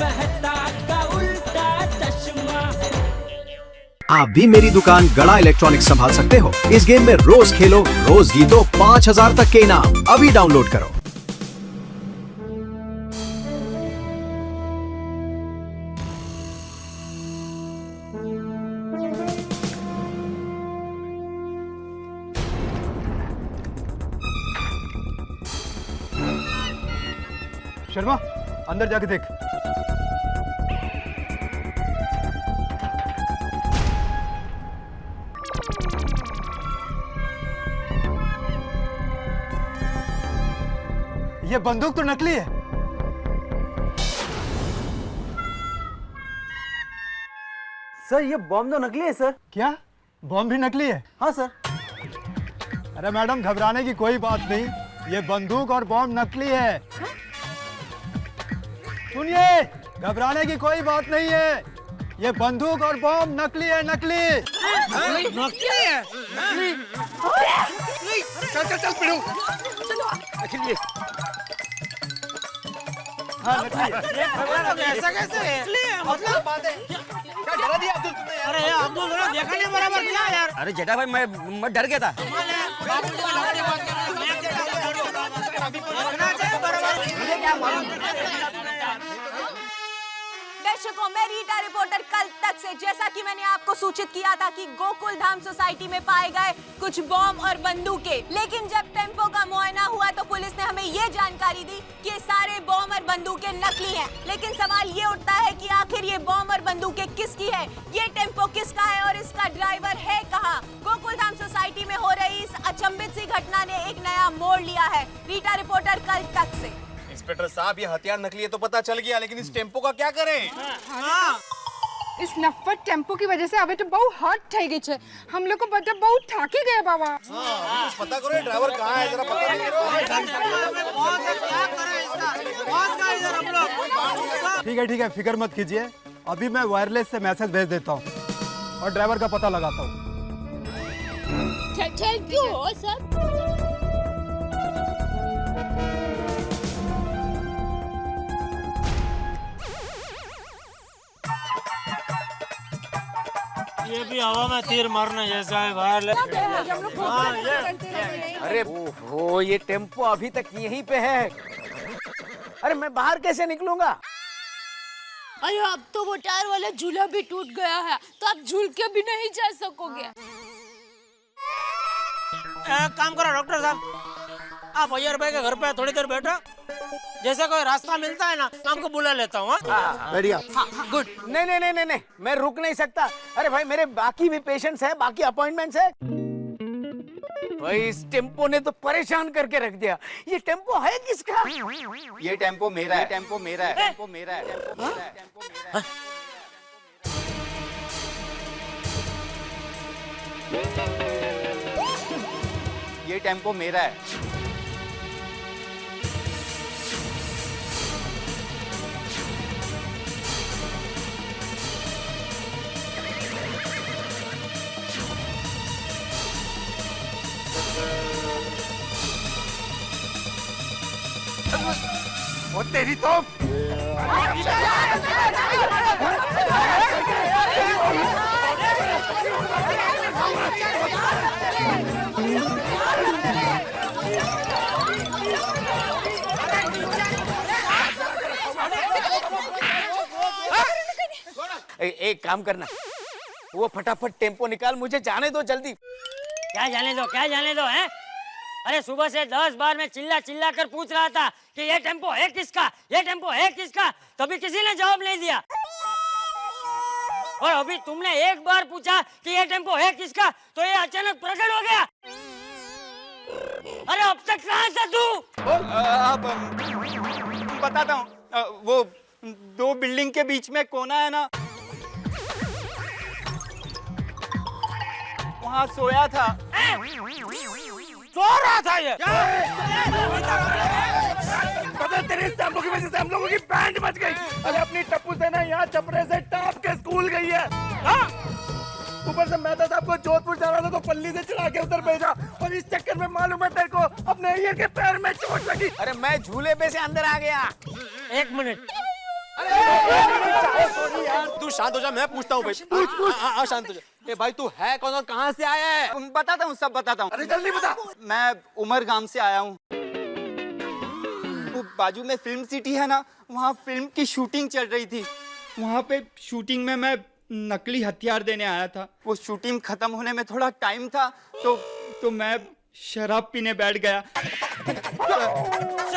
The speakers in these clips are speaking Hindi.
मेहता का उल्टा चश्मा। आप भी मेरी दुकान गड़ा इलेक्ट्रॉनिक्स संभाल सकते हो। इस गेम में रोज खेलो, रोज जीतो 5000 तक के इनाम। अभी डाउनलोड करो। शर्मा, अंदर जाके देख। ये बंदूक तो नकली है। सर ये बॉम्ब तो नकली है सर। क्या बॉम्ब भी नकली है? हाँ सर। अरे मैडम, घबराने की कोई बात नहीं, ये बंदूक और बॉम्ब नकली है। सुनिए, घबराने की कोई बात नहीं है, ये बंदूक और बॉम्ब नकली है। नकली नकली है? नकली? चल चल चल पिड़ू। चलो। हाँ नकली है। ऐसा कैसे है? मतलब बात है। क्या डरा दिया अब्दुल तुमने यार? अरे अब्दुल जरा देखा नहीं बराबर किया यार। अरे जेठा भाई मैं डर गया था। दर्शकों, मैं रीटा रिपोर्टर कल तक से, जैसा कि मैंने आपको सूचित किया था कि गोकुल धाम सोसाइटी में पाए गए कुछ बॉम्ब और बंदूकें, लेकिन जब टेम्पो का मुआयना हुआ तो पुलिस ने हमें ये जानकारी दी कि ये सारे बॉम्ब और बंदूकें नकली हैं। लेकिन सवाल ये उठता है कि आखिर ये बॉम्ब और बंदूकें किसकी है, ये टेम्पो किसका है और इसका ड्राइवर है कहाँ? गोकुल धाम सोसाइटी में हो रही इस अचंभित सी घटना ने एक नया मोड़ लिया है। रीटा रिपोर्टर कल तक से। इंस्पेक्टर साहब, ये हथियार नकली है तो पता चल गया, लेकिन इस टेम्पो का क्या करें? इस नफरत टेम्पो की वजह से अबे तो बहुत हर्ट થઈ ગઈ છે। हम लोग को बता बहुत थाकी गए बाबा। कुछ पता करो, ये ड्राइवर कहाँ है, जरा पता नहीं करो। ठीक है, फिक्र मत कीजिए, अभी मैं वायरलेस से मैसेज भेज देता हूँ और ड्राइवर का पता लगाता हूँ। Thank you sir. ये भी हवा में तीर मारने जैसा है बाहर। अरे ओहो, ये टेम्पो अभी तक यहीं पे है। अरे मैं बाहर कैसे निकलूंगा? अरे अब तो वो टायर वाला झूला भी टूट गया है, तो आप झूल के भी नहीं जा सकोगे। एक काम करो डॉक्टर साहब, आप अय्यर भाई के घर पे थोड़ी देर बैठो, जैसे कोई रास्ता मिलता है ना मैं आपको बुला लेता हूँ। बढ़िया। गुड। नहीं, मैं रुक नहीं सकता। अरे भाई, मेरे बाकी भी पेशेंट्स हैं, बाकी अपॉइंटमेंट्स हैं। भाई इस टेम्पो ने तो परेशान करके रख दिया। ये टेम्पो है किसका? ये टेम्पो मेरा है, टेम्पो मेरा है, टेम्पो मेरा है, टेम्पो मेरा है, टेम्पो मेरा है। ये टेम्पो मेरा है। वो तेरी तो एक काम करना, वो फटाफट टेम्पो निकाल, मुझे जाने दो जल्दी। क्या जाने दो हैं? अरे सुबह से 10 बार मैं चिल्ला चिल्ला कर पूछ रहा था कि ये टेम्पो है किसका, ये टेम्पो है किसका, तभी किसी ने जवाब नहीं दिया। और अभी तुमने एक बार पूछा कि ये टेम्पो है किसका, तो ये अचानक प्रकट हो गया। अरे अब तक कहाँ था तू? बताता हूँ, वो 2 बिल्डिंग के बीच में कोना है ना, वहाँ सोया था। सो रहा था ये? पता तेरे इस टेम्पो की वजह से हम लोगों की बैंड बच गई। अरे अपनी टप्पू सेना यहाँ चपरे से टाप के स्कूल गई है। ऊपर से मेहता साहब को जोधपुर जाना था तो पल्ली से चढ़ा के उधर भेजा, और इस चक्कर में मालूम है तेरे को अपने अय्यर के पैर में चोट लगी। अरे मैं झूले पे से अंदर आ गया। एक मिनट। अरे शांत हो जा, मैं पूछता हूँ भाई। शांत हो जा। ए भाई तू है कौन और कहाँ से आया है? बताता हूँ, सब बताता हूँ। अरे जल्दी बता। मैं उमर गांव से आया हूँ। वो बाजू में फिल्म सिटी है ना, वहाँ फिल्म की शूटिंग चल रही थी। वहाँ पे शूटिंग में मैं नकली हथियार देने आया था। वो शूटिंग खत्म होने में थोड़ा टाइम था, तो मैं शराब पीने बैठ गया।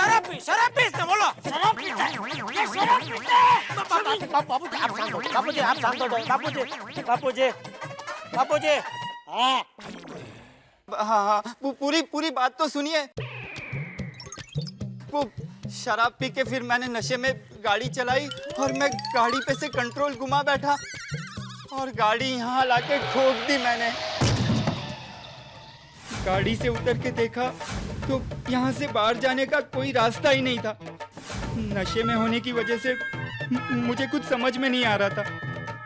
शराब पी इसने बोला। शराब पीता है, ये शराब पीता है। बापूजी आप शांत हो जाओ, बापूजी आप शांत हो जाओ, बापूजी। हाँ, हाँ, वो पूरी बात तो सुनिए। वो शराब पी के फिर मैंने नशे में गाड़ी चलाई और मैं गाड़ी पे से कंट्रोल घुमा बैठा और गाड़ी यहाँ लाके ठोक दी मैंने। गाड़ी से उतर के देखा तो यहाँ से बाहर जाने का कोई रास्ता ही नहीं था। नशे में होने की वजह से मुझे कुछ समझ में नहीं आ रहा था,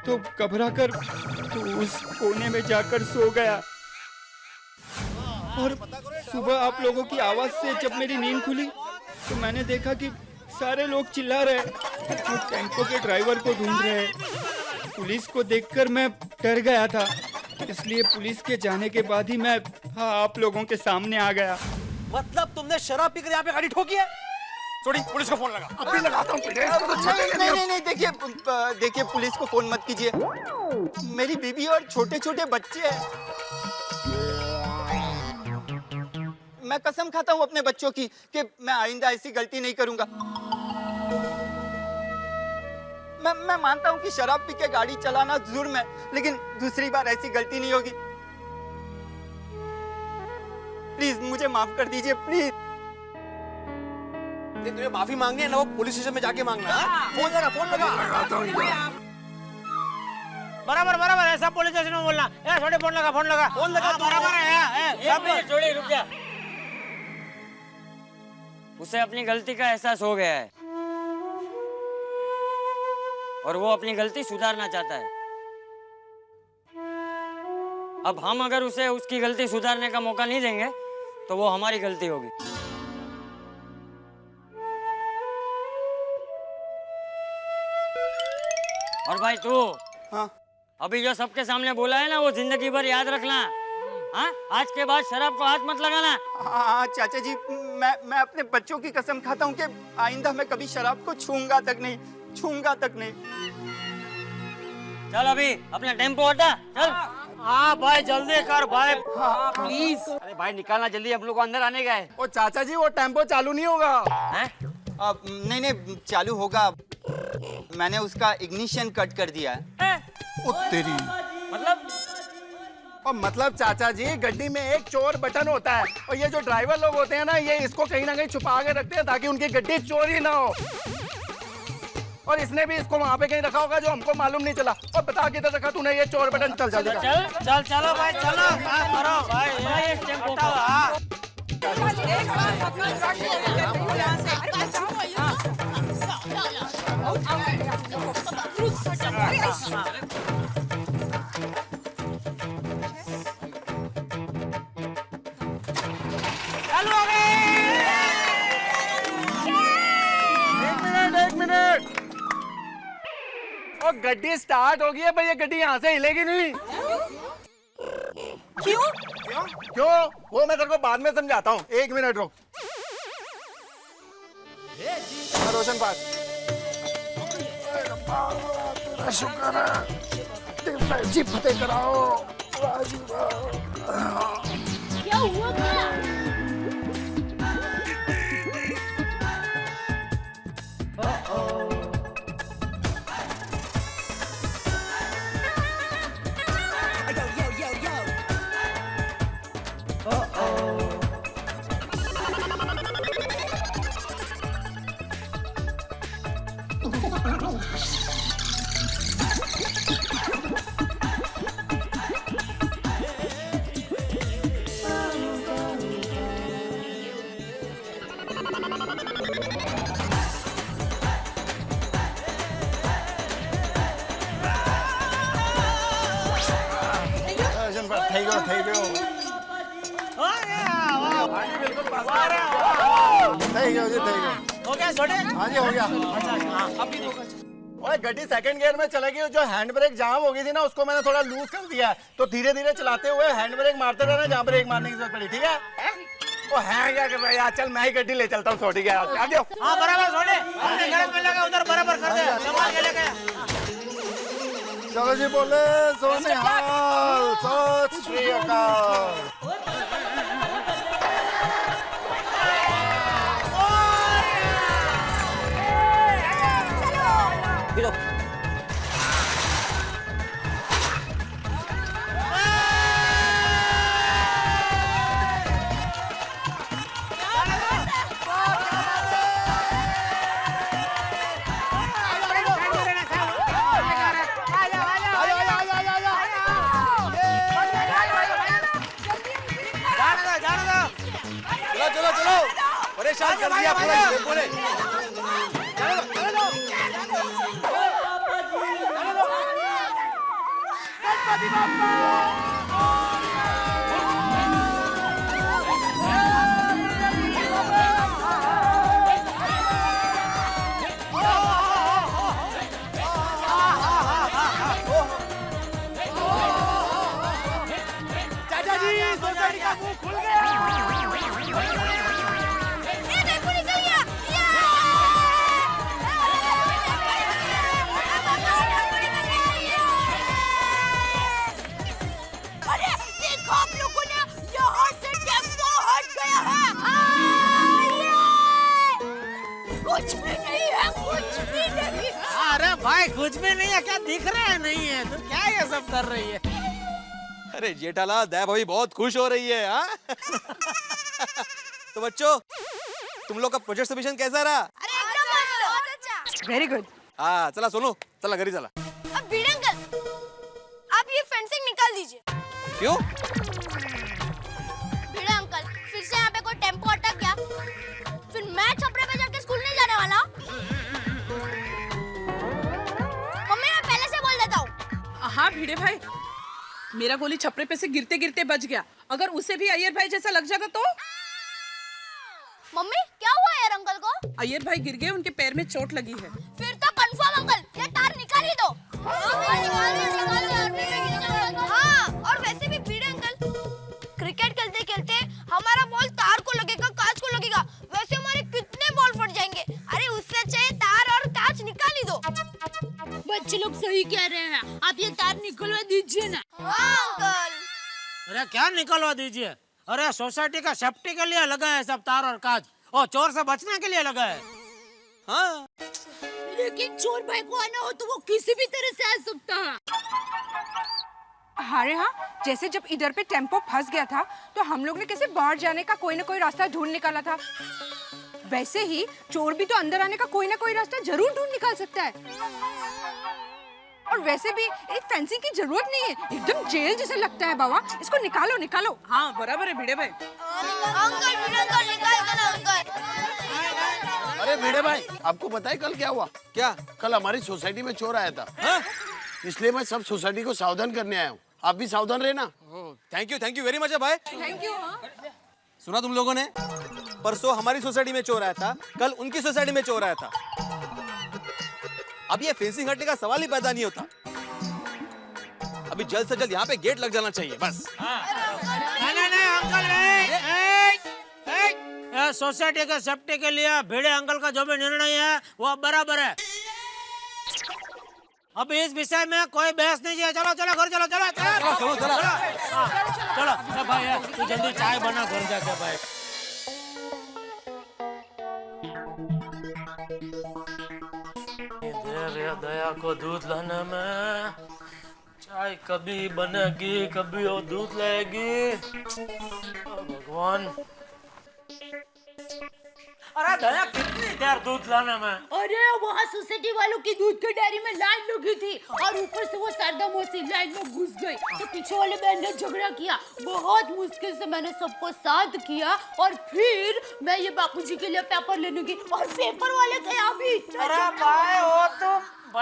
तो घबरा कर तो उस कोने में जाकर सो गया। और सुबह आप लोगों की आवाज से जब मेरी नींद खुली तो मैंने देखा कि सारे लोग चिल्ला रहे, वो टेम्पो के ड्राइवर को ढूंढ रहे। पुलिस को देखकर मैं डर गया था, इसलिए पुलिस के जाने के बाद ही मैं आप लोगों के सामने आ गया। मतलब तुमने शराब पीकर यहाँ पे गाड़ी ठोकी है? छोड़ी, पुलिस को फोन लगा। अभी लगाता हूँ। नहीं, देखिए पुलिस को फोन मत कीजिए। मेरी बीवी और छोटे छोटे बच्चे हैं। मैं कसम खाता हूँ अपने बच्चों की कि मैं आइंदा ऐसी गलती नहीं करूंगा। मैं मानता हूँ कि शराब पी के गाड़ी चलाना जुर्म है, लेकिन दूसरी बार ऐसी गलती नहीं होगी। प्लीज मुझे माफ कर दीजिए, प्लीज। तुझे माफी मांगनी है ना, वो पुलिस स्टेशन में जाके मांगना। फोन लगा। बराबर ऐसा पुलिस स्टेशन में बोलना। छोटे फोन लगा। बराबर है। एक मिनट छोड़िए, रुक जा। उसे अपनी गलती का एहसास हो गया है और वो अपनी गलती सुधारना चाहता है। अब हम अगर उसे उसकी गलती सुधारने का मौका नहीं देंगे तो वो हमारी गलती होगी। और भाई तू, हाँ, अभी जो सबके सामने बोला है ना, वो जिंदगी भर याद रखना। हाँ, आज के बाद शराब को हाथ मत लगाना। हाँ चाचा जी, मैं अपने बच्चों की कसम खाता हूँ कि आइंदा मैं कभी शराब को छूंगा तक नहीं। चल अभी अपना टेम्पो हटा, चल। हाँ भाई जल्दी कर भाई, प्लीज। अरे भाई निकालना जल्दी, हम लोग अंदर आने गए। ओ चाचा जी, वो टेम्पो चालू नहीं होगा। हैं? नहीं चालू होगा। मैंने उसका इग्निशन कट कर दिया है। ओ तेरी मतलब चाचा जी, गड्डी में एक चोर बटन होता है और ये जो ड्राइवर लोग होते हैं ना, ये इसको कहीं ना कहीं छुपा के रखते हैं ताकि उनकी गड्डी चोरी ना हो। और इसने भी इसको वहाँ पे कहीं रखा होगा जो हमको मालूम नहीं चला। और बता किधर रखा तूने ये चोर बटन? चलो भाई, चलो करो भाई, इस टेम्पो को। एक मिनट। और गड्डी स्टार्ट हो गई है भाई, ये गड्डी यहाँ से हिलेगी नहीं। क्यों? वो मैं तेरे को बाद में समझाता हूँ। एक मिनट रुक। रोशन पास। शुक्र है, जी फतेह कराओ। क्या हुआ? हो गया छोटे? हाँ जी हो गया। ओए गड्डी सेकंड गियर में चलेगी, जो हैंड ब्रेक जाम हो गई थी ना उसको मैंने थोड़ा लूज कर दिया है, तो धीरे धीरे चलाते हुए हैंड ब्रेक मारते रहना जहाँ ब्रेक मारने की जरूरत पड़ी, ठीक है? ओ है क्या कर रहा है यार, चल मैं ही गड्डी ले चलता हूँ छोटी क्या आ जाओ। हाँ बराबर छोड़े, अपने गलत में लगा उधर बराबर कर दे, संभाल के लेके। चलो जी बोले सोने हाल सत श्री अकाल। चलो चलो परेशान कर दिया पूरे। चाचा जी सोसाइटी का मुंह खुल गया। कुछ भी नहीं है, कुछ भी नहीं। अरे भाई कुछ भी नहीं है, क्या दिख रहा है नहीं है, तुम क्या ये सब कर रही है? अरे जेठालाल दया भाभी बहुत खुश हो रही है। हाँ तो बच्चों तुम लोग का प्रोजेक्ट सबमिशन कैसा रहा? अरे एकदम मस्त। Very good. हाँ चला सोनू चला घरी चला। अब भिड़े अंकल आप ये फेंसिंग निकाल दीजिए। क्यों? भिड़े अंकल फिर से यहाँ पे कोई टेम्पो अटक गया, फिर मैं छपरे पे जाके स्कूल नहीं जाने वाला। मम्मी मैं पहले से बोल देता हूँ। हाँ भिड़े भाई, मेरा गोली छपरे पे से गिरते गिरते बच गया, अगर उसे भी अय्यर भाई जैसा लग जाएगा तो? मम्मी क्या हुआ यार अंकल को? अय्यर भाई गिर गए, उनके पैर में चोट लगी है। फिर तो कंफर्म अंकल ये तार निकाल ही दो। हाँ और वैसे भी भिड़े अंकल क्रिकेट खेलते खेलते हमारा बॉल तार को लगेगा, कांच को लगेगा, वैसे हमारे कितने बॉल फट जाएंगे। अरे उससे चाहिए तार और कांच निकाल ही दो। बच्चे लोग सही कह रहे हैं, आप ये तार निकलवा दीजिए ना। हाँ अंकल। अरे क्या निकलवा दीजिए, अरे सोसाइटी का सेफ्टी के लिए लगा है सब तार और कांच, और चोर से बचने के लिए लगा है। हाँ लेकिन चोर भाई को आना हो तो वो किसी भी तरह से आ सकता है। अरे हाँ, जैसे जब इधर पे टेम्पो फंस गया था तो हम लोग ने कैसे बाहर जाने का कोई ना कोई रास्ता ढूंढ निकाला था, वैसे ही चोर भी तो अंदर आने का कोई ना कोई रास्ता जरूर ढूंढ निकाल सकता है। और वैसे भी एक फेंसिंग की जरूरत नहीं है, एकदम जेल जैसे लगता है बाबा, इसको निकालो निकालो। हाँ बराबर है भिड़े भाई। अंकल भिड़े अंकल निकाल दो ना अंकल। अरे भिड़े भाई आपको पता है कल क्या हुआ? क्या? कल हमारी सोसाइटी में चोर आया था। हाँ? इसलिए मैं सब सोसाइटी को सावधान करने आया हूँ, आप भी सावधान रहना। थैंक यू वेरी मच भाई। Thank you. सुना तुम लोगों ने? परसों हमारी सोसाइटी में चोर आया था, कल उनकी सोसाइटी में चोर आया था। अब ये फेंसिंग हटने का सवाल ही पैदा नहीं होता। अभी जल्द से जल्द यहाँ पे गेट लग जाना चाहिए बस। नहीं अंकल, सोसाइटी के सेफ्टी के लिए भिड़े अंकल का जो भी निर्णय है वो बराबर है। अभी इस विषय में कोई बहस नहीं है। चलो चलो घर चलो चलो चलो चलो भाई तू जल्दी चाय बना घर जाके भाई। दया को दूध लाने में चाय कभी बनेगी कभी वो दूध लाएगी। भगवान, अरे दया कितनी देर दूध लाने में? अरे वहाँ सोसाइटी वालों की दूध की डेयरी में लाइन लगी थी और ऊपर से वो सरदा मौसी लाइन में घुस गई, तो पीछे वाले बहन ने झगड़ा किया। बहुत मुश्किल से मैंने सबको शांत किया और फिर मैं ये बापूजी के लिए पेपर लेने गई और पेपर वाले थे अभी। अरे भाई वो तो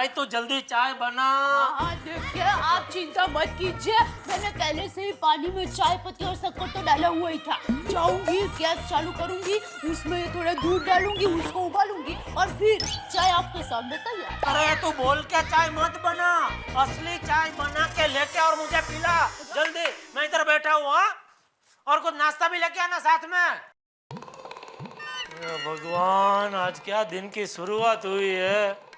भाई तू जल्दी चाय बना। हाँ देखिए, आप चिंता मत कीजिए, मैंने पहले से ही पानी में चाय पत्ती और शक्कर तो डाला हुआ ही था। जाऊंगी, गैस चालू करूंगी, उसमें थोड़ा दूध डालूंगी, उसको उबालूंगी और फिर चाय आपके सामने तैयार। अरे तू बोल के चाय मत बना, असली चाय बना के लेके और मुझे पिला जल्दी। मैं इधर बैठा हूँ। हाँ, और कुछ नाश्ता भी लेके आना साथ में। भगवान, आज क्या दिन की शुरुआत हुई है।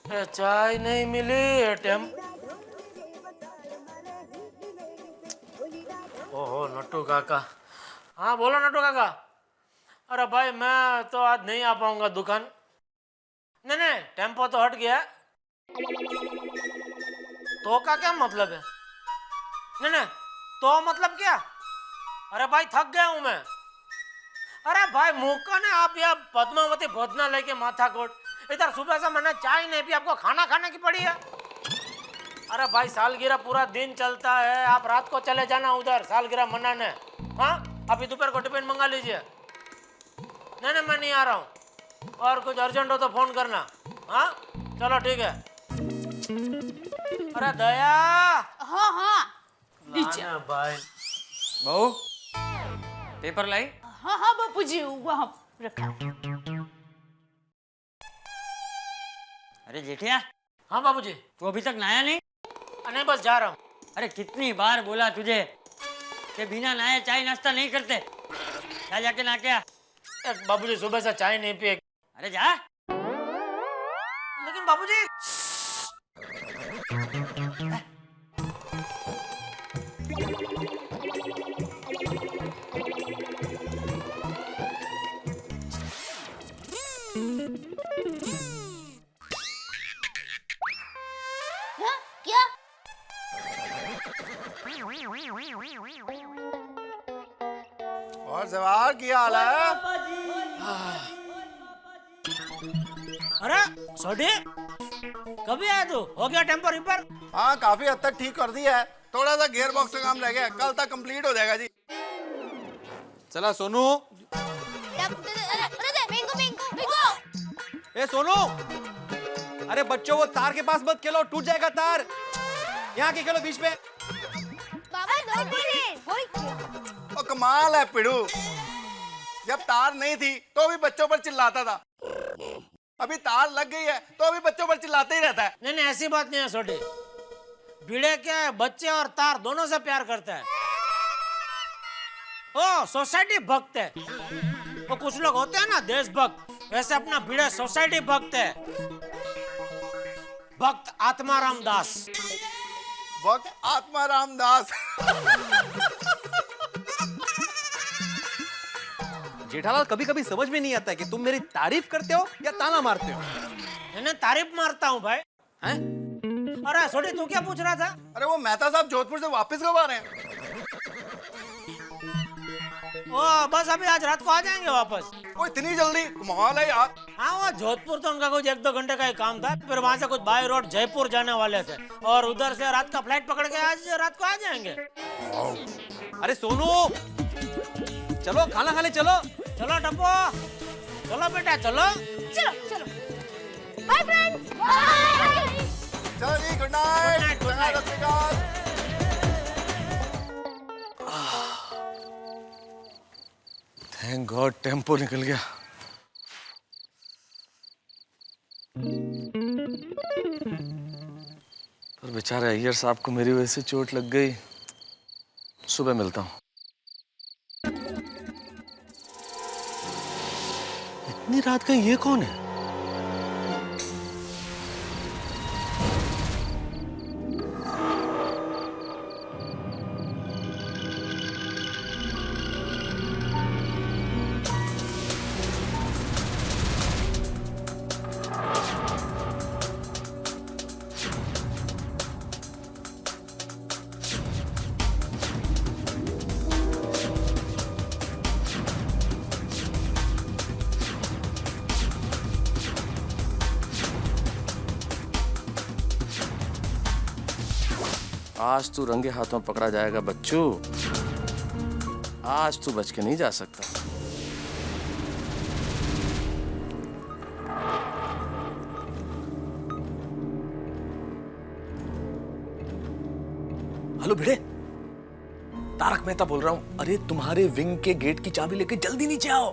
चाय नहीं मिली। ओहो नट्टू काका। हाँ बोलो नट्टू काका। अरे भाई मैं तो आज नहीं आ पाऊंगा दुकान। नहीं, टेम्पो तो हट गया। तो का क्या मतलब है? नहीं, तो मतलब क्या? अरे भाई थक गया हूं मैं। अरे भाई मुक्का ने आप यह पद्मावती भोजनालय के माथा कोट, इधर सुबह से मैंने चाय नहीं पी, आपको खाना खाने की पड़ी है। अरे भाई सालगिरह पूरा दिन चलता है, आप रात को चले जाना उधर सालगिरह मनाने। हाँ अभी दोपहर को टिफिन मंगा लीजिए। नहीं मैं नहीं आ रहा हूँ, और कुछ अर्जेंट हो तो फोन करना। हाँ चलो ठीक है। अरे दया। हाँ भाई बहू पेपर लाई? हाँ बापूजी, वहाँ रखा। अरे जेठिया। हाँ बाबूजी। तू अभी तक नहाया नहीं? नहीं बस जा रहा हूँ। अरे कितनी बार बोला तुझे कि बिना नहाए चाय नाश्ता नहीं करते। जा जाके नहा के आ। बाबूजी सुबह से चाय नहीं पिए। अरे जा। लेकिन बाबूजी। क्या? और जवाहर की हाल है? अरे सोडी कभी आया तू? हो गया टेम्पो रिपेयर? हाँ काफी हद तक ठीक कर दिया है, थोड़ा सा गियर बॉक्स का काम रह गया, कल तक कंप्लीट हो जाएगा जी। चला सोनू। ए सोनू, अरे बच्चों वो तार के पास मत खेलो, टूट जाएगा तार। यहाँ के खेलो बीच में। ओ कमाल है पिड़ू, जब तार नहीं थी तो भी बच्चों पर चिल्लाता था, अभी तार लग गई है तो भी बच्चों पर चिल्लाते ही रहता है। नहीं ऐसी बात नहीं है सोडी। भिड़े क्या है, बच्चे और तार दोनों से प्यार करता है। ओ सोसाइटी भक्त है। वो कुछ लोग होते हैं ना देशभक्त, वैसे अपना भिड़े सोसाइटी भक्त है। भक्त आत्माराम दास। भक्त आत्माराम दास। जेठालाल कभी कभी समझ में नहीं आता है कि तुम मेरी तारीफ करते हो या ताना मारते हो। मैंने तारीफ मारता हूँ भाई। हैं? अरे सोडी तू क्या पूछ रहा था? अरे वो मेहता साहब जोधपुर से वापस कब आ रहे हैं? ओ बस अभी आज रात को आ जाएंगे वापस। वो इतनी जल्दी? कमाल है यार। हाँ वो जोधपुर तो उनका कुछ 1-2 घंटे का ही काम था, फिर वहाँ से कुछ बाय रोड जयपुर जाने वाले थे और उधर से रात का फ्लाइट पकड़ के आज रात को आ जाएंगे। अरे सोनू चलो खाना खाने चलो। चलो टप्पो, चलो बेटा चलो। चलो बाय फ्रेंड्स। बाय। चलो जी good night. Good night. Thank God tempo निकल गया। पर बेचारे अय्यर साहब को मेरी वजह से चोट लग गई। सुबह मिलता हूँ। इतनी रात का ये कौन है? आज तू रंगे हाथों पकड़ा जाएगा बच्चू। आज तू बच के नहीं जा सकता। हेलो भिड़े, तारक मेहता बोल रहा हूँ। अरे तुम्हारे विंग के गेट की चाबी लेके जल्दी नीचे आओ।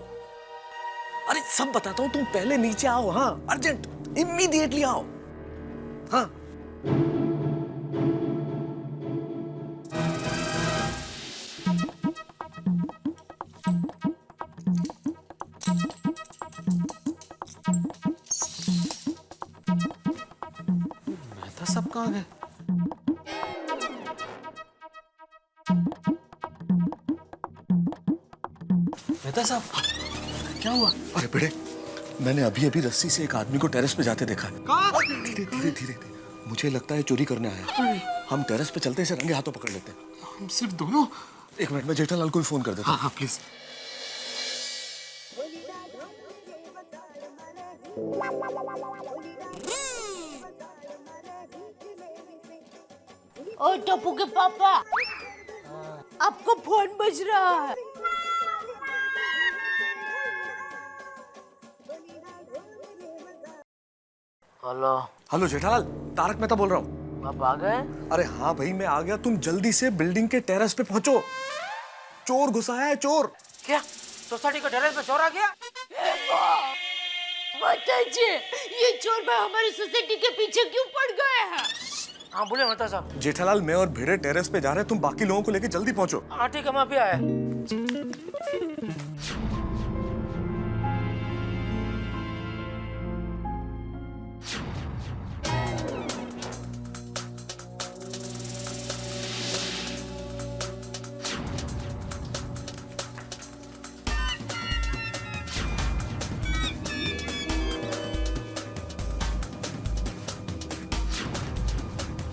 अरे सब बताता हूँ, तुम पहले नीचे आओ। हाँ अर्जेंट, इमीडिएटली आओ। हाँ मेहता सब कहाँ गए? मेहता साहब क्या हुआ? अरे बेटे, मैंने अभी अभी रस्सी से एक आदमी को टेरेस पे जाते देखा है। धीरे धीरे धीरे, मुझे लगता है चोरी करने आया। हम टेरेस पे चलते इसे रंगे हाथों पकड़ लेते हैं। हम सिर्फ दोनों? एक मिनट में जेठालाल को भी फोन कर देता हूँ। हाँ प्लीज। ओ टप्पू के पापा, आपको फोन बज रहा है। हेलो। हेलो जेठालाल, तारक मेहता बोल रहा हूँ। आप आ गए? अरे हाँ भाई मैं आ गया, तुम जल्दी से बिल्डिंग के टेरेस पे पहुंचो। चोर घुसा है, चोर। क्या सोसाइटी के टेरेस पे चोर आ गया? बताइए, ये चोर भाई हमारी सोसाइटी के पीछे क्यों पड़ गए हैं? हाँ बोले मेहता साहब। जेठालाल, मैं और भिड़े टेरेस पे जा रहे हैं, तुम बाकी लोगों को लेके जल्दी पहुंचो। हाँ ठीक है, मैं अभी आया।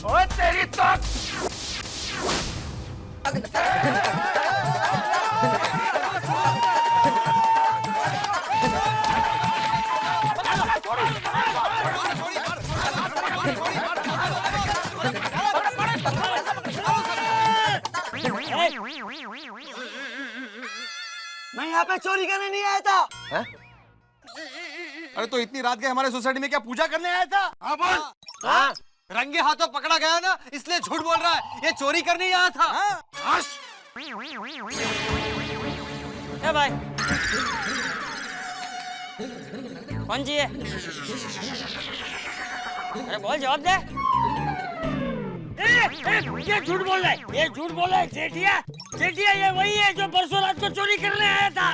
ओए तेरी तो मैं यहाँ पे चोरी करने नहीं आया था। है? अरे तो इतनी रात गए हमारे सोसाइटी में क्या पूजा करने आया था? हाँ बोल। हाँ? रंगे हाथों पकड़ा गया ना, इसलिए झूठ बोल रहा है। ये चोरी करने ही आया था। हाँ? ए भाई, कौन जी है? अरे बोल, जवाब दे। ये झूठ बोल रहा है, ये झूठ बोल रहा है। जेठिया, जेठिया ये वही है जो परसों रात को चोरी करने आया था।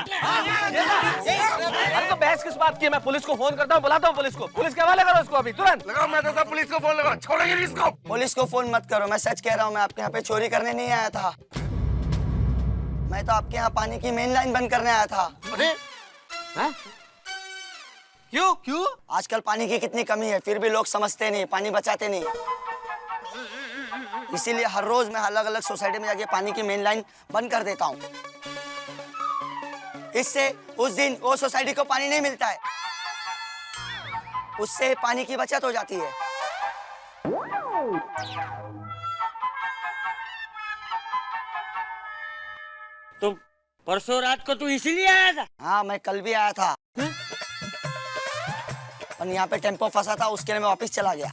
अरे तो बहस किस बात की? मैं पुलिस को फोन करता हूँ, बुलाता हूँ पुलिस को। पुलिस के हवाले करो इसको अभी तुरंत। लगाओ मैं तो सब पुलिस को फोन लगाओ, छोड़ेंगे नहीं इसको। पुलिस को फोन मत करो, मैं सच कह रहा हूँ। मैं आपके यहाँ पे चोरी करने नहीं आया था। मैं तो आपके यहाँ पानी की मेन लाइन बंद करने आया था। अरे क्यों क्यों? आजकल पानी की कितनी कमी है, फिर भी लोग समझते नहीं, पानी बचाते नहीं। इसीलिए हर रोज मैं अलग अलग सोसाइटी में जाके पानी की मेन लाइन बंद कर देता हूँ। इससे उस दिन वो सोसाइटी को पानी नहीं मिलता है, उससे पानी की बचत हो जाती है। तो परसों रात को तू इसीलिए आया था? हाँ, मैं कल भी आया था। और यहाँ पे टेम्पो फंसा था, उसके लिए मैं वापस चला गया।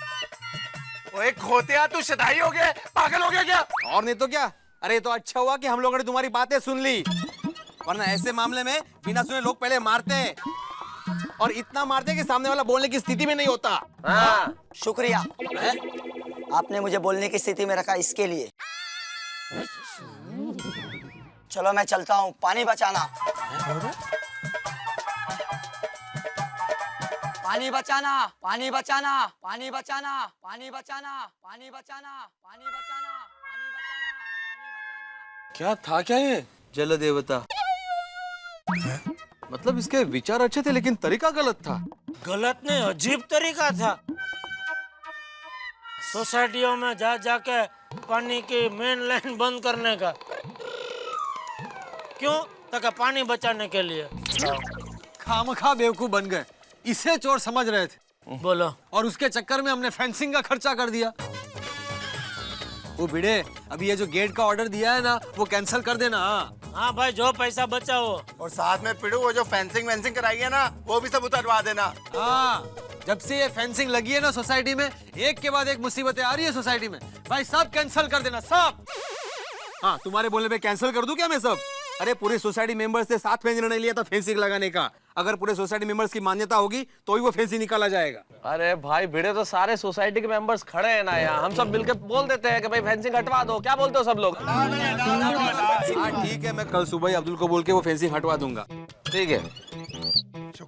ओए खोतिया, तू शदाई हो गया, पागल हो गया क्या? और नहीं तो क्या। अरे तो अच्छा हुआ कि हम लोगों ने तुम्हारी बातें सुन ली, वरना ऐसे मामले में बिना सुने लोग पहले मारते हैं, और इतना मारते कि सामने वाला बोलने की स्थिति में नहीं होता। हाँ। शुक्रिया, आपने मुझे बोलने की स्थिति में रखा, इसके लिए। चलो मैं चलता हूँ, पानी बचाना। पानी बचाना, पानी बचाना, पानी बचाना, पानी बचाना, पानी बचाना, पानी बचाना, पानी बचाना। क्या था क्या ये? जल देवता। मतलब इसके विचार अच्छे थे लेकिन तरीका गलत था। गलत नहीं, अजीब तरीका था। सोसाइटियों में जा जाके पानी की मेन लाइन बंद करने का। क्यों? ताकि पानी बचाने के लिए। खामखा बेवकूफ बन गए, इसे चोर समझ रहे थे। बोलो। और उसके चक्कर में हमने फेंसिंग का खर्चा कर दिया। वो भिड़े, अभी ये जो गेट का ऑर्डर दिया है ना, वो कैंसिल कर देना। हाँ भाई, जो पैसा बचा हो। और साथ में पिड़ू, वो जो फेंसिंग वेंसिंग कराई है ना, वो भी सब उतरवा देना। हाँ, जब से ये फेंसिंग लगी है ना सोसाइटी में, एक के बाद एक मुसीबतें आ रही है सोसाइटी में। भाई सब कैंसिल कर देना, सब। हाँ, तुम्हारे बोलने पे कैंसिल कर दूं क्या मैं सब? अरे पूरे सोसाइटी मेंबर्स से साथ में निर्णय लिया था फेंसिंग लगाने का। अगर पूरे सोसाइटी मेंबर्स की मान्यता होगी तो ही वो फेंसिंग निकाला जाएगा। अरे भाई भिड़े तो सारे सोसाइटी के मेंबर्स खड़े हैं ना यहाँ, हम सब मिलकर बोल देते हैं कि भाई फेंसिंग हटवा दो। क्या बोलते हो सब लोग? हाँ ठीक है, मैं कल सुबह ही अब्दुल को बोल के वो फेंसिंग हटवा दूंगा। ठीक है,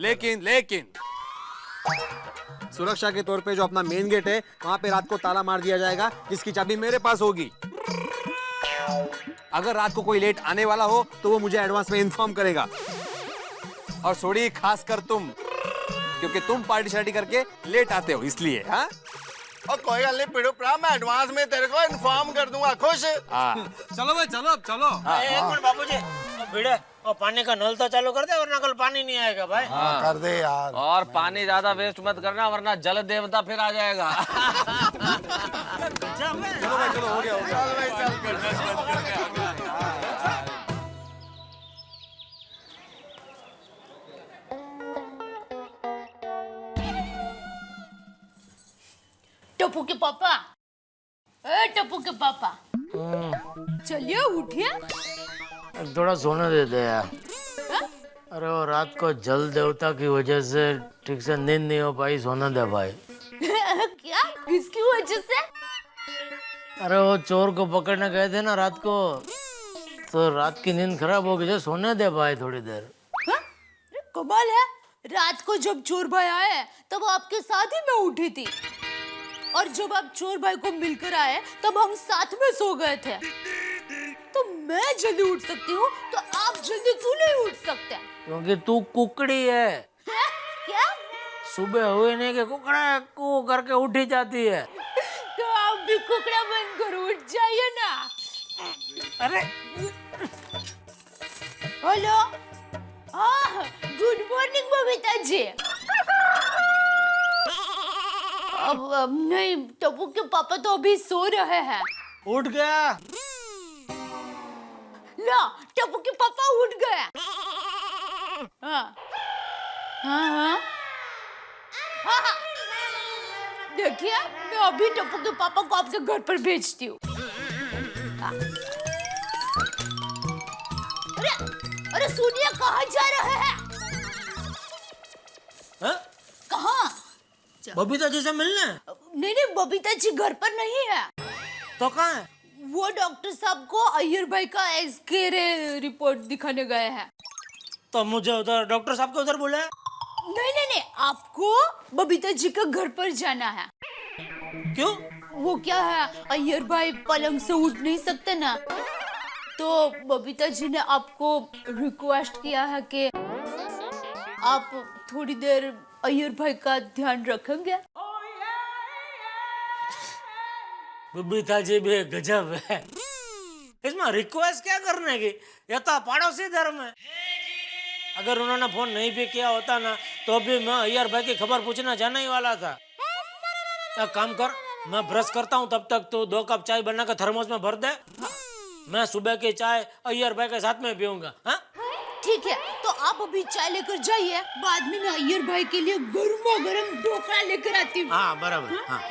लेकिन सुरक्षा के तौर पे जो अपना मेन गेट है वहां पे रात को ताला मार दिया जाएगा, जिसकी चाबी मेरे पास होगी। अगर रात को कोई लेट आने वाला हो तो वो मुझे एडवांस में इन्फॉर्म करेगा। और सोड़ी खास कर तुम, क्योंकि तुम पार्टी शार्टी करके लेट आते हो इसलिए। हाँ और कोई गल नहीं पिड़ो प्रा, मैं एडवांस में तेरे को इन्फॉर्म कर दूंगा। खुश? चलो भाई, चलो अब चलो। एक मिनट बाबूजी, भिड़े और पानी का नल तो चालू कर दे वरना कल पानी नहीं आएगा भाई। कर दे यार। और पानी ज्यादा वेस्ट मत करना वरना जल देवता फिर आ जाएगा। चलो भाई, चलो, हो गया। चल भाई, चल। टप्पू के पापा, ए टप्पू के पापा, चलिए उठिए। थोड़ा सोने दे दे यार। हाँ? अरे वो रात को जल देवता की वजह से ठीक से नींद नहीं हो पाई, सोने दे भाई। क्या? किसकी वजह से? अरे वो चोर को पकड़ने गए थे ना रात को, तो रात की नींद खराब हो गई। सोने दे भाई थोड़ी देर। हाँ? अरे कमाल है, रात को जब चोर भाई आए तब आपके साथ ही मैं उठी थी, और जब आप चोर भाई को मिलकर आए तब हम साथ में सो गए थे। तो मैं जल्दी उठ सकती हूँ तो आप जल्दी क्यों नहीं उठ सकते? क्योंकि तू कुकड़ी है। हैं? क्या? सुबह हुए नहीं कि कुकड़ा को करके उठी जाती है। तो आप भी कुकड़ा बनकर उठ जाइए ना। अरे हेलो, हाँ, गुड मॉर्निंग बबीता जी। अब नहीं, टप्पू के पापा तो अभी सो रहे हैं। उठ गया। ला, टप्पू के पापा उठ गए। हाँ हाँ हाँ हाँ, देखिए मैं अभी टप्पू के पापा को आपके घर पर भेजती हूँ। अरे अरे सुनिए, कहाँ जा रहे हैं? कहाँ? बबीता जी से मिलने? नहीं नहीं, बबीता जी घर पर नहीं है। तो कहाँ है? वो डॉक्टर साहब को अय्यर भाई का एक्सरे रिपोर्ट दिखाने गए हैं। तो मुझे उधर डॉक्टर साहब को उधर बोला है? नहीं नहीं नहीं, आपको बबीता जी के घर पर जाना है। क्यों? वो क्या है, अय्यर भाई पलंग से उठ नहीं सकते ना, तो बबीता जी ने आपको रिक्वेस्ट किया है कि आप थोड़ी देर अय्यर भाई का ध्यान रखेंगे। बबीता जी भी गजब है, इसमें रिक्वेस्ट क्या करने की, ये तो पड़ोसी धर्म है। अगर उन्होंने फोन नहीं भी किया होता ना तो भी मैं अय्यर भाई की खबर पूछना जाने ही वाला था। एक काम कर, मैं ब्रश करता हूँ तब तक तो 2 कप चाय बना कर थर्मोस में भर दे। मैं सुबह की चाय अय्यर भाई के साथ में पीऊंगा। हाँ ठीक है, तो आप अभी चाय लेकर जाइए, बाद में मैं अय्यर भाई के लिए गर्मा गर्म ढोकला लेकर आती हूँ। हाँ बराबर। हाँ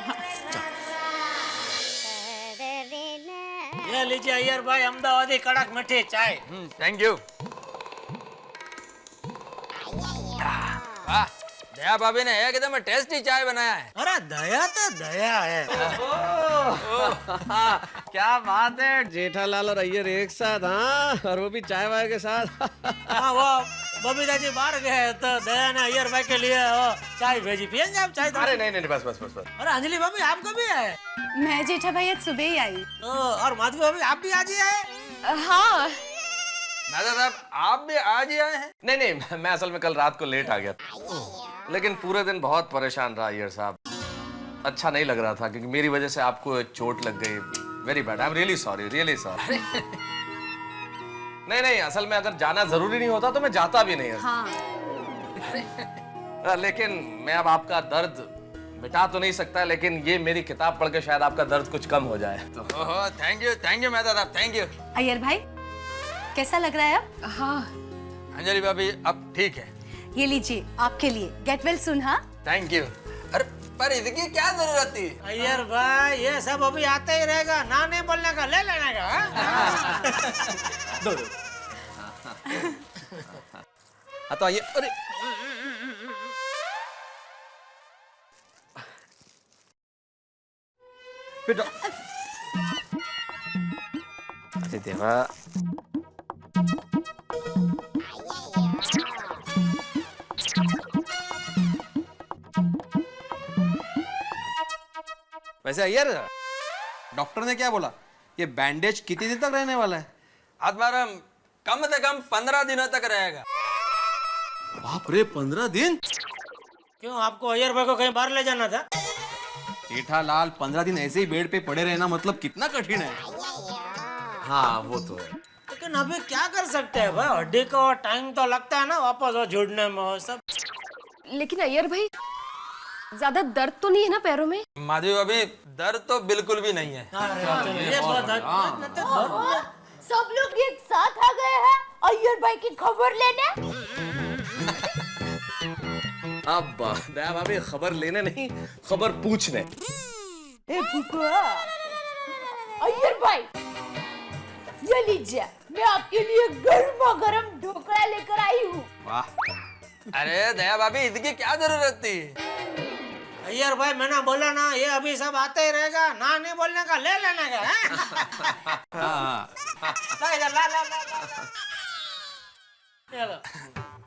ये लीजिए अय्यर भाई, अहमदाबादी कड़क मीठी चाय। Thank you. दया भाभी ने एकदम टेस्टी चाय बनाया है। अरे दया तो दया है। क्या बात है, जेठालाल और अय्यर एक साथ। हाँ, और वो भी चाय वाय के साथ। हाँ, वो बबीता जी बाहर गए तो दया ने अय्यर भाई के लिए चाय भेजी, पियेंगे आप चाय? अरे नहीं नहीं, बस। अरे अंजलि भाभी आप कभी आए? मैं जेठा भाई आज सुबह ही आई। और माधवी भाभी आप भी आज ही आए? हाँ, नादा साहब आप भी आज ही आए हैं? नहीं, मैं असल में कल रात को लेट आ गया, लेकिन पूरे दिन बहुत परेशान रहा अय्यर साहब। अच्छा नहीं लग रहा था क्योंकि मेरी वजह से आपको चोट लग गई। Very bad, I am really sorry, really sorry. नहीं, असल में अगर जाना जरूरी नहीं होता तो मैं जाता भी नहीं। हाँ। लेकिन मैं अब आपका दर्द मिटा तो नहीं सकता, लेकिन ये मेरी किताब पढ़ के शायद आपका दर्द कुछ कम हो जाए। तो थैंक यू मेहता साहब, थैंक यू। अय्यर भाई कैसा लग रहा है अब? हाँ। अंजलि भाभी अब ठीक है। ये लीजिए आपके लिए, गेट वेल सुन। हाँ थैंक यू। अरे पर इसकी क्या जरूरत थी? अय्यर भाई ये सब अभी आते ही रहेगा, ना नहीं बोलने का ले लेने का। दो। हाँ तो आइए। अरे बेटा, अरे देवा, वैसे अय्यर, डॉक्टर ने क्या बोला? ये बैंडेज कितने दिन तक रहने वाला है? आत्माराम कम से कम 15 दिनों तक रहेगा। बाप रे, 15 दिन? क्यों, आपको अय्यर भाई को कहीं बाहर ले जाना था? जेठालाल, 15 दिन ऐसे ही बेड पे पड़े रहना मतलब कितना कठिन है। हाँ वो तो है, लेकिन अभी क्या कर सकते हैं भाई, हड्डी को टाइम तो लगता है ना वापस वो जुड़ने में वो सब। लेकिन अय्यर भाई ज्यादा दर्द तो नहीं है ना पैरों में? माधवी अभी दर्द तो बिल्कुल भी नहीं है। ये बात सब लोग एक साथ आ गए हैं अय्यर भाई की खबर लेने। अब दया भाभी खबर लेने नहीं, खबर पूछने। ए फुफा, अय्यर भाई ये लीजिए, मैं आपके लिए गर्मा गर्म ढोकला लेकर आई हूँ। वाह। अरे दया भाभी इसकी क्या जरूरत थी? अय्यर भाई मैंने बोला ना, ये अभी सब आते ही रहेगा, ना नहीं बोलने का ले लेने का।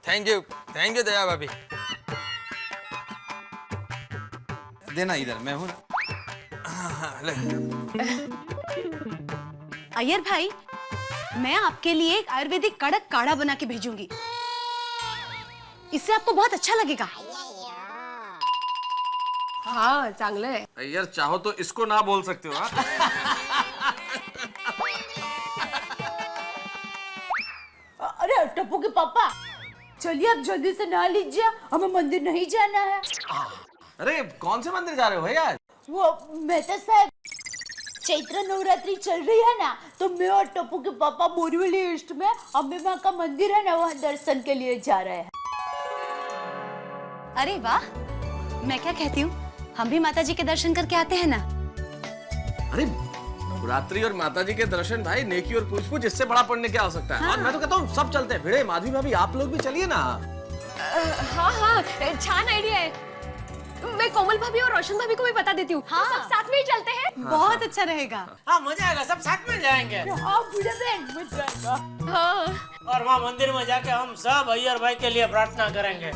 थैंक यू दया भाभी। देना इधर, मैं हूँ। अय्यर भाई, मैं आपके लिए एक आयुर्वेदिक कड़क काढ़ा बना के भेजूंगी, इससे आपको बहुत अच्छा लगेगा। हाँ चांगलं है। अय्यर चाहो तो इसको ना बोल सकते हो। हाँ अरे टप्पू के पापा, चलिए आप जल्दी से नहा लीजिए, हमें मंदिर नहीं जाना है। अरे कौन से मंदिर जा रहे हो भाई आज? वो मेहता साहब, चैत्र नवरात्रि चल रही है ना, तो मैं और टप्पू के पापा बोरीवली ईस्ट में अम्बे माँ का मंदिर है ना, वहाँ दर्शन के लिए जा रहे हैं। अरे वाह, मैं क्या कहती हूँ, हम भी माता जी के दर्शन करके आते हैं ना। अरे नवरात्रि और माता जी के दर्शन भाई, नेकी और पूछ पूछ, इससे बड़ा पुण्य क्या हो सकता है। हाँ। और मैं तो कहता हूँ सब चलते हैं। भिड़े, माधवी भाभी आप लोग भी चलिए ना। हाँ हाँ, छान आइडिया है। मैं कोमल भाभी और रोशन भाभी को भी बता देती हूँ। हाँ। सब साथ में ही चलते हैं। हाँ। बहुत अच्छा रहेगा। हाँ मजा आएगा, सब साथ में जाएंगे। हाँ बुढ़े बहन, मजा आएगा। हाँ। और वहाँ मंदिर में जाके हम सब अय्यर भाई के लिए प्रार्थना करेंगे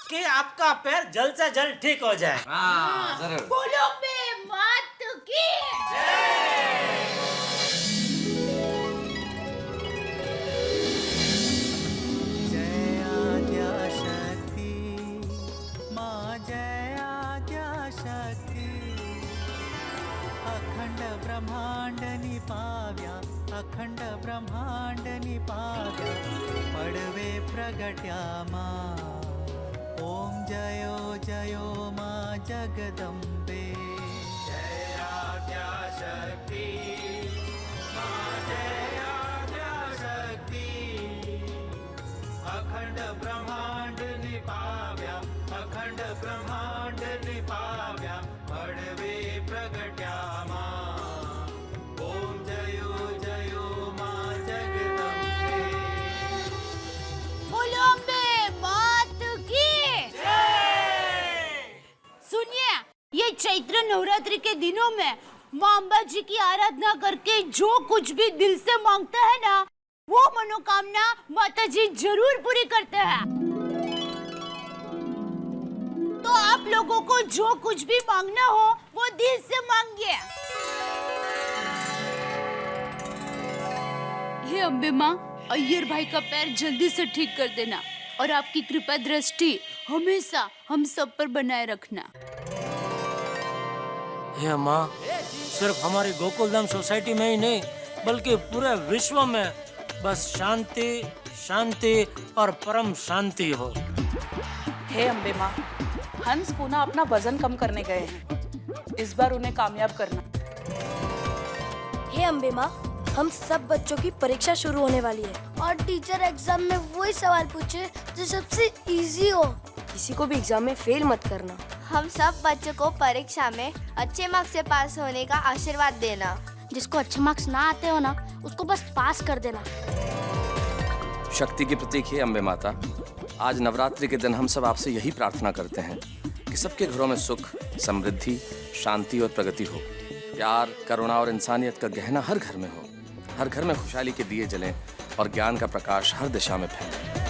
कि आपका पैर जल्द से जल्द ठीक हो जाए। हाँ जरूर। बोलो मैं मात की जय आद्या शक्ति, माँ जय आद्या शक्ति, अखंड ब्रह्मांड निपाव्या, अखंड ब्रह्मांड निपाव्या, पडवे प्रगट्या माँ। ओम जयो जयो माँ जगदम्बे। जय आद्या शक्ति, माँ जय आद्या शक्ति, अखंड ब्रह्मांड निपाव्या, अखंड ब्रह्मांड निपाव्या, पडवे प्रगट्या माँ। ओम जयो जयो माँ जगदम्बे। बोलो अम्बे मात की। सुनिए, ये चैत्र नवरात्रि के दिनों में माँ अम्बा जी की आराधना करके जो कुछ भी दिल से मांगता है ना, वो मनोकामना माता जी जरूर पूरी करते हैं। तो आप लोगों को जो कुछ भी मांगना हो वो दिल से मांगिए। हे अम्बे माँ, अय्यर भाई का पैर जल्दी से ठीक कर देना और आपकी कृपा दृष्टि हमेशा हम सब पर बनाए रखना। हे माँ, सिर्फ हमारी गोकुलधाम सोसाइटी में ही नहीं बल्कि पूरे विश्व में बस शांति शांति और परम शांति हो। हे अम्बे माँ, हंस पुनः अपना वजन कम करने गए हैं, इस बार उन्हें कामयाब करना। हे अम्बे माँ, हम सब बच्चों की परीक्षा शुरू होने वाली है और टीचर एग्जाम में वही सवाल पूछे जो सबसे इजी हो। किसी को भी एग्जाम में फेल मत करना। हम सब बच्चों को परीक्षा में अच्छे मार्क्स से पास होने का आशीर्वाद देना। जिसको अच्छे मार्क्स ना आते हो ना, उसको बस पास कर देना। शक्ति की प्रतीक है अम्बे माता, आज नवरात्रि के दिन हम सब आपसे यही प्रार्थना करते हैं कि सबके घरों में सुख, समृद्धि, शांति और प्रगति हो। प्यार, करुणा और इंसानियत का गहना हर घर में हो। हर घर में खुशहाली के दिए जलें और ज्ञान का प्रकाश हर दिशा में फैले।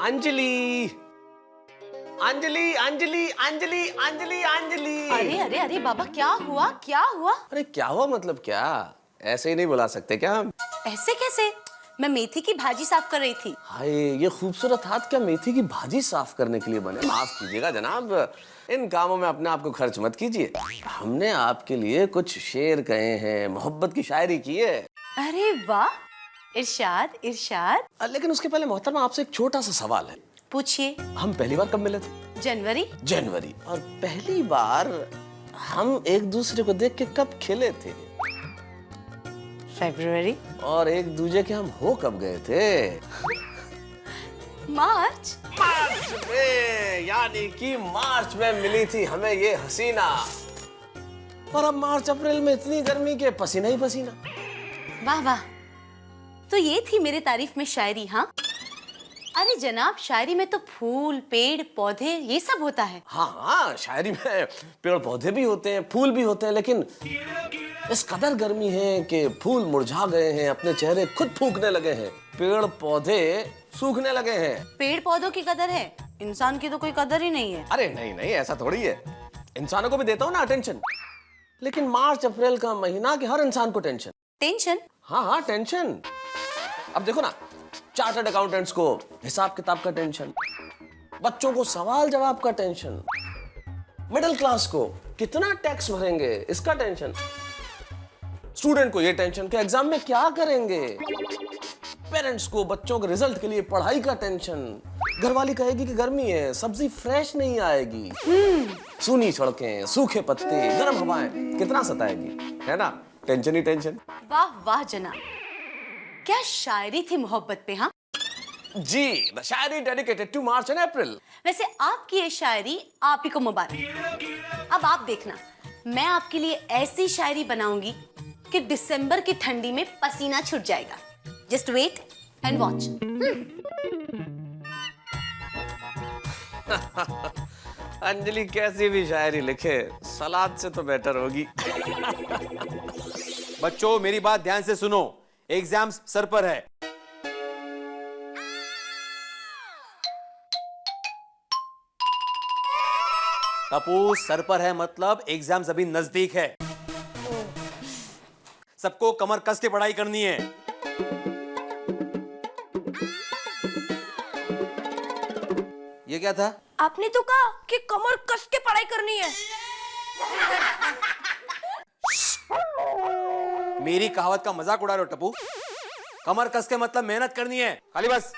अंजलि अंजलि अंजलि अंजलि अंजलि अंजलि। अरे अरे अरे बाबा, क्या हुआ क्या हुआ? अरे क्या हुआ मतलब क्या? ऐसे ही नहीं बुला सकते क्या हम? ऐसे कैसे? मैं मेथी की भाजी साफ कर रही थी। हाय, ये खूबसूरत हाथ क्या मेथी की भाजी साफ करने के लिए बने? माफ कीजिएगा जनाब, इन कामों में अपने आप को खर्च मत कीजिए। हमने आपके लिए कुछ शेर कहे हैं, मोहब्बत की शायरी की है। अरे वाह, इरशाद इरशाद। लेकिन उसके पहले मोहतरमा आपसे एक छोटा सा सवाल है। पूछिए। हम पहली बार कब मिले थे? जनवरी। जनवरी। और पहली बार हम एक दूसरे को देख के कब खिले थे? फरवरी। और एक दूसरे के हम हो कब गए थे? मार्च। मार्च में, यानी कि मार्च में मिली थी हमें ये हसीना। और अब मार्च अप्रैल में इतनी गर्मी के पसीना ही पसीना। वाह वाह, तो ये थी मेरे तारीफ में शायरी। हाँ अरे जनाब, शायरी में तो फूल, पेड़, पौधे ये सब होता है। हाँ, शायरी में पेड़ पौधे भी होते हैं, फूल भी होते हैं, लेकिन इस कदर गर्मी है कि फूल मुरझा गए हैं, अपने चेहरे खुद फूंकने लगे हैं, पेड़ पौधे सूखने लगे हैं। पेड़ पौधों की कदर है, इंसान की तो कोई कदर ही नहीं है। अरे नहीं नहीं, ऐसा थोड़ी है। इंसानों को भी देता हूँ ना अटेंशन, लेकिन मार्च अप्रैल का महीना के हर इंसान को टेंशन। टेंशन? हाँ, टेंशन। अब देखो ना, चार्टर्ड अकाउंटेंट्स को हिसाब किताब का टेंशन, बच्चों को सवाल जवाब का टेंशन, मिडिल क्लास को कितना टैक्स भरेंगे इसका टेंशन, स्टूडेंट को ये टेंशन कि एग्जाम में क्या करेंगे, पेरेंट्स को बच्चों के रिजल्ट के लिए पढ़ाई का टेंशन, घरवाली कहेगी कि गर्मी है, सब्जी फ्रेश नहीं आएगी, सूनी सड़कें, सूखे पत्ते, गर्म हवाएं कितना सताएगी, है ना? टेंशन ही टेंशन। वाह वाह जनाब, क्या शायरी थी मोहब्बत पे। हाँ जी, the shayari dedicated to March and April. वैसे आपकी ये शायरी आप ही को मुबारक। अब आप देखना, मैं आपके लिए ऐसी शायरी बनाऊंगी कि दिसंबर की ठंडी में पसीना छूट जाएगा। Just wait and watch. Anjali कैसी भी शायरी लिखे, सलाद से तो बेटर होगी। बच्चों, मेरी बात ध्यान से सुनो, एग्जाम्स सर पर है। टप्पू, सर पर है मतलब एग्जाम्स अभी नजदीक है। सबको कमर कस के पढ़ाई करनी है। ये क्या था? आपने तो कहा कि कमर कस के पढ़ाई करनी है। मेरी कहावत का मजाक उड़ा रहे हो टप्पू? कमर कस के मतलब मेहनत करनी है, खाली बस।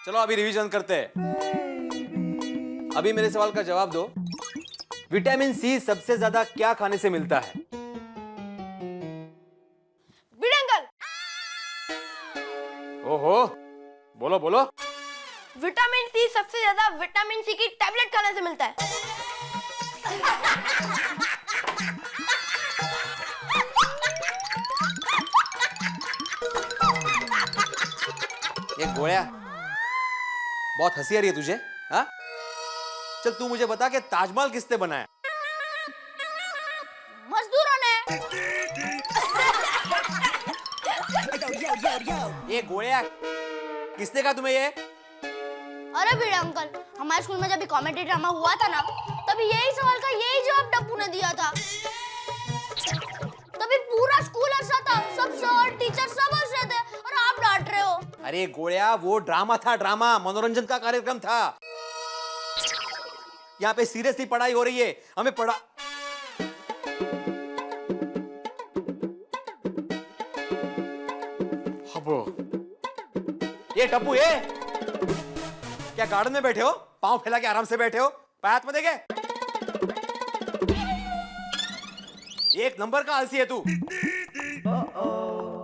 चलो अभी रिवीजन करते हैं। अभी मेरे सवाल का जवाब दो। विटामिन सी सबसे ज्यादा क्या खाने से मिलता है? बिडंगल। ओहो, बोलो बोलो। विटामिन सी सबसे ज्यादा विटामिन सी की टैबलेट खाने से मिलता है। ये गोया, बहुत हंसी आ रही है तुझे? हाँ? चल तू मुझे बता कि ताजमहल किसने बनाया? मजदूरों ने। ये गोया, किसने कहा तुम्हें ये? अरे भिड़े अंकल, हमारे स्कूल में जब कॉमेडी ड्रामा हुआ था ना, तभी यही सवाल का यही जवाब टप्पू ने दिया था। तभी पूरा स्कूल हंसा था, सब सर टीचर सब हंस रहे थे और आप डांट रहे हो। अरे गोया, वो ड्रामा था, ड्रामा मनोरंजन का कार्यक्रम था। यहाँ पे सीरियसली पढ़ाई हो रही है, हमें पढ़ा। हबो, ये टप्पू, ये क्या गार्डन में बैठे हो? पांव फैला के आराम से बैठे हो? पैर हाथ में देखे? एक नंबर का आलसी है तू।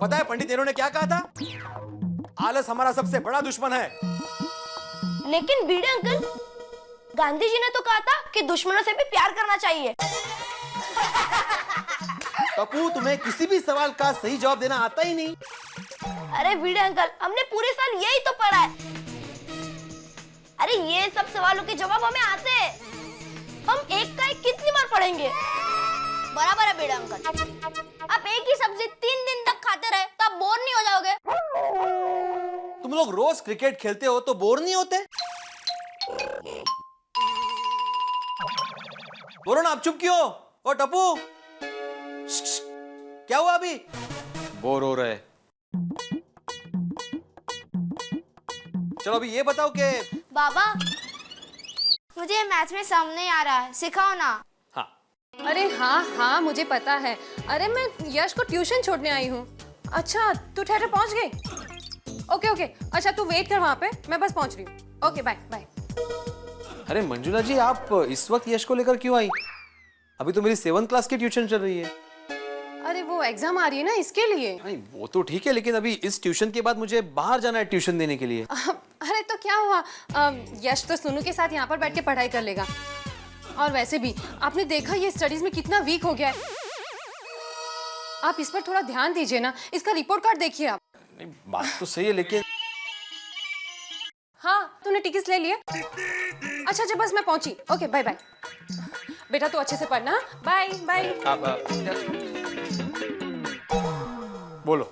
पता है पंडित नेहरू ने क्या कहा था? आलस हमारा सबसे बड़ा दुश्मन है। लेकिन भिड़े अंकल, गांधी जी ने तो कहा था कि दुश्मनों से भी प्यार करना चाहिए। टप्पू, तुम्हें किसी भी सवाल का सही जवाब देना आता ही नहीं। अरे भिड़े अंकल, हमने पूरे साल यही तो पढ़ा है। अरे ये सब सवालों के जवाब हमें आते हैं। हम एक का एक कितनी बार पढ़ेंगे? बराबर है भिड़े अंकल। आप एक ही सब्जी 3 दिन तक खाते रहे तो आप बोर नहीं हो जाओगे? तुम लोग रोज क्रिकेट खेलते हो तो बोर नहीं होते? बोलो ना, आप चुप क्यों? ओ टप्पू, क्या हुआ अभी? बोर हो रहे। चलो अभी ये बताओ कि बाबा, मुझे मैथ्स में समझ नहीं आ रहा है, सिखाओ ना। हाँ। अरे हाँ हाँ, मुझे पता है। अरे मैं यश को ट्यूशन छोड़ने आई हूँ। अच्छा, तू ठहर पहुँच गई? ओके ओके, अच्छा तू वेट कर वहाँ पे, मैं बस पहुँच रही हूँ। Okay bye bye. अरे मंजुला जी, आप इस वक्त यश को लेकर क्यों आई? अभी तो मेरी 7th क्लास की ट्यूशन चल रही है। अरे वो एग्जाम आ रही है ना, इसके लिए। नहीं वो तो ठीक है, लेकिन अभी इस ट्यूशन के बाद मुझे बाहर जाना है ट्यूशन देने के लिए। अरे तो क्या हुआ, यश तो सुनु के साथ यहाँ पर बैठ के पढ़ाई कर लेगा। और वैसे भी आपने देखा ये स्टडीज में कितना वीक हो गया है। आप इस पर थोड़ा ध्यान दीजिए ना, इसका रिपोर्ट कार्ड देखिए आप। नहीं, बात तो सही है लेकिन हाँ, तूने टिकट्स ले लिए? अच्छा अच्छा, बस मैं पहुंची। Okay bye bye. बेटा तू अच्छे से पढ़ना। Bye bye. बोलो,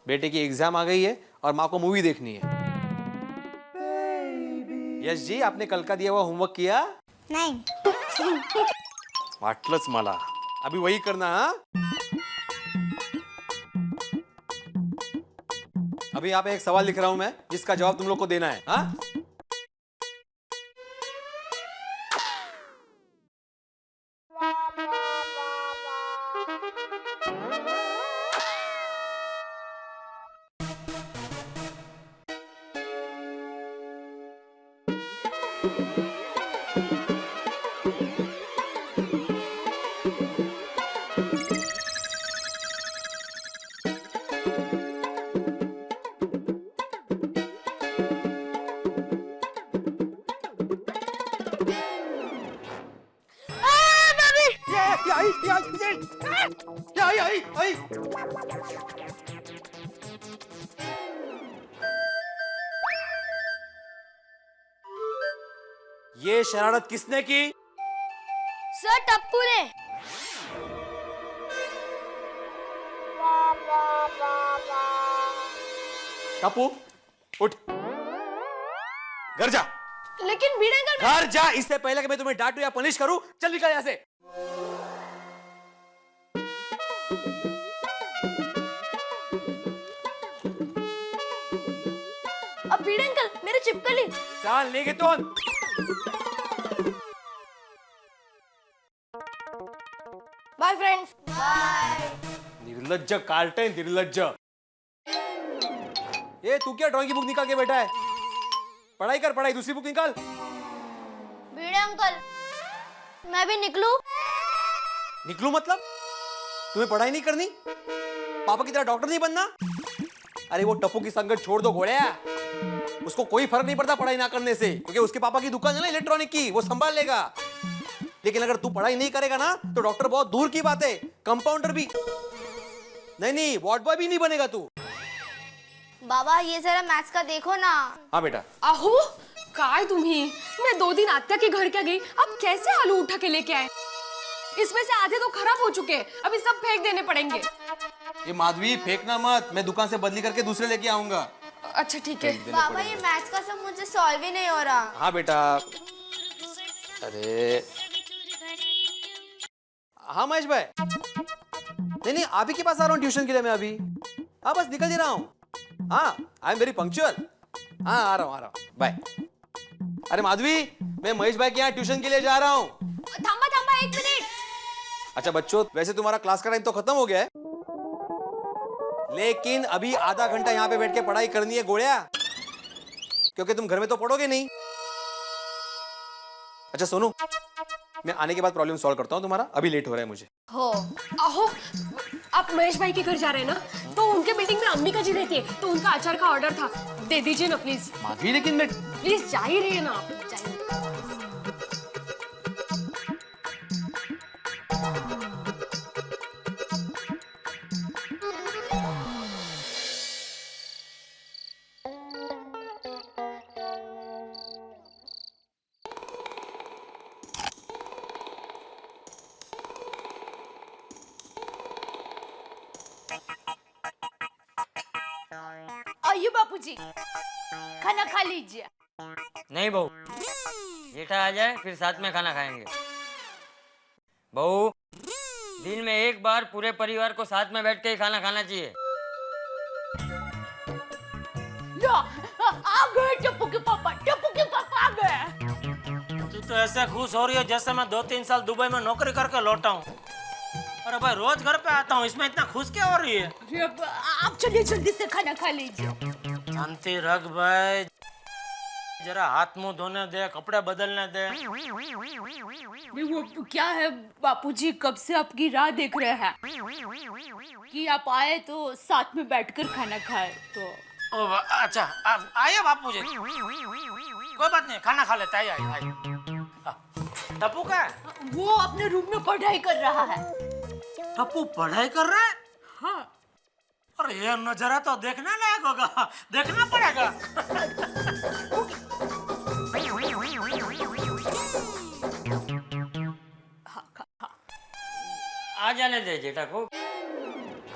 बेटे की एग्जाम आ गई है और माँ को मूवी देखनी है। यश जी, आपने कल का दिया हुआ होमवर्क किया? नहीं। वाटलंच मला, अभी वही करना। हाँ, अभी यहाँ पे एक सवाल लिख रहा हूं मैं, जिसका जवाब तुम लोग को देना है। हाँ? आई। ये शरारत किसने की? सर टप्पू ने। टप्पू उठ, घर जा। लेकिन भिड़े अंकल, घर जा, इससे पहले कि मैं तुम्हें डांटूं या पनिश करूं। चल निकल यहां से। अब भिड़े अंकल मेरे चिपकली। चल लेके तो। Bye friends. बाय। निर्लज्ज कार्टन, निर्लज्ज। ये तू क्या ड्राइंग की बुक निकाल के बैठा है? पढ़ाई कर, पढ़ाई, दूसरी बुक निकाल। भिड़े अंकल, मैं भी निकलूं? निकलूं मतलब? तुम्हें पढ़ाई नहीं करनी? पापा की तरह डॉक्टर नहीं बनना? अरे वो टप्पू की संगत छोड़ दो घोड़िया। उसको कोई फर्क नहीं पड़ता पढ़ाई ना करने से, क्योंकि उसके पापा की दुकान है ना इलेक्ट्रॉनिक की, वो संभाल लेगा। लेकिन अगर तू पढ़ाई नहीं करेगा ना, तो डॉक्टर बहुत दूर की बात है, कंपाउंडर भी नहीं, वार्ड बॉय भी नहीं बनेगा तू। बाबा ये जरा मैथ्स का देखो ना। हाँ बेटा। अहो काय तुम्ही, मैं 2 दिन आत्या के घर क्या गई, अब कैसे आलू उठा के लेके आए? इसमें से आधे तो खराब हो चुके हैं, अभी सब फेंक देने पड़ेंगे। ये माधवी फेंकना मत, मैं दुकान से बदली करके दूसरे लेके आऊंगा। अच्छा ठीक है। बाबा ये मैथ्स का सब मुझे सॉल्व ही नहीं हो रहा। हाँ बेटा। अरे हाँ महेश भाई, नहीं आप ही के पास आ रहा हूँ ट्यूशन के लिए मैं अभी। हाँ बस निकल ही रहा हूँ। हाँ आई एम वेरी पंक्चुअल। हाँ आ रहा हूँ बाय। अरे माधवी, मैं महेश भाई के यहाँ ट्यूशन के लिए जा रहा हूँ। थांबा 1 मिनट। अच्छा बच्चों, वैसे तुम्हारा क्लास का टाइम तो खत्म हो गया है, लेकिन अभी आधा घंटा यहाँ पे बैठ के पढ़ाई करनी है गोड़िया, क्योंकि तुम घर में तो पढ़ोगे नहीं। अच्छा सोनू, मैं आने के बाद प्रॉब्लम सॉल्व करता हूँ तुम्हारा, अभी लेट हो रहा है मुझे। हो अहो, आप महेश भाई के घर जा रहे हैं ना, तो उनके बिल्डिंग में अंबिका जी रहती है, तो उनका अचार का ऑर्डर था, दे दीजिए ना प्लीज। माधवी लेकिन मैं प्लीज जा ही रहे हैं ना आप, जाइए। आइए बापूजी, खाना खा लीजिए। नहीं बहू, जेठा आ जाए फिर साथ में खाना खाएंगे। बहू, दिन में एक बार पूरे परिवार को साथ में बैठ के ही खाना खाना चाहिए। लो, आ गए टप्पू के पापा आ गए। तू तो ऐसे खुश हो रही है जैसे मैं 2-3 साल दुबई में नौकरी करके लौटा हूँ। अरे भाई रोज घर पे आता हूँ, इसमें इतना खुश क्या हो रही है? आप चलिए जल्दी से खाना खा लीजिए। शांति रख भाई, जरा हाथ मुंह धोने दे, कपड़े बदलने दे। वो क्या है बापूजी, कब से आपकी राह देख रहे हैं कि आप आए तो साथ में बैठकर खाना खाए। तो अच्छा आइए बापू जी, कोई बात नहीं, खाना खा लेते। आइए। टप्पू का है? वो अपने रूम में पढ़ाई कर रहा है। टप्पू पढ़ाई कर रहा है? हाँ। अरे ये नजारा तो देखने लायक होगा, देखना पड़ेगा। आ जाने दे जेठा को,